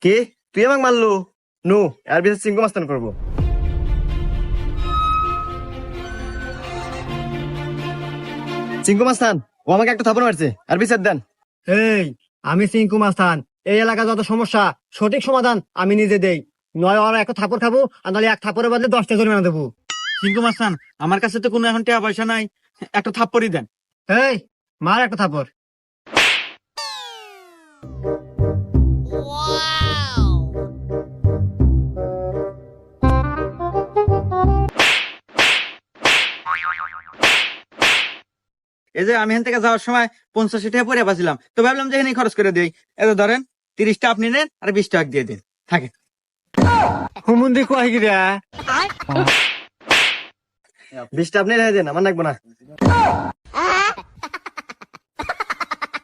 কে তুই আমাকে মারলো? নো, এর বিচার চিঙ্কু মাস্তান করবো। চিঙ্কু মাস্তান, ও আমাকে একটা থাপড় মারছে, আর বিচার দেন। এই, আমি সিংকু মাস্তান। এই এলাকা যত সমস্যা সঠিক সমাধান আমি নিজে দেই। নয় ওরা একটা থাপড় খাবো, আর নাহলে এক থাপড়ের বদলে 10টা জরিমানা দেবো। সিংকু মাস্তান, আমার কাছে তো কোনো এখন টাকা পয়সা নাই, একটা থাপ্পড়ই দেন। এই, মার একটা থাপড়। এই যে আমি এখান থেকে যাওয়ার সময় 85 টাকা পরে পাচ্ছিলাম, তো ভাবলাম যে এখানে খরচ করে দিই। এই যে ধরেন 30টা আপনি নেন আর 20 টাকা দিয়ে দিন, থাকে। হুমুন্দি কয় গিরা? 20টা আপনি রেখে দেন, আমার লাগবো না।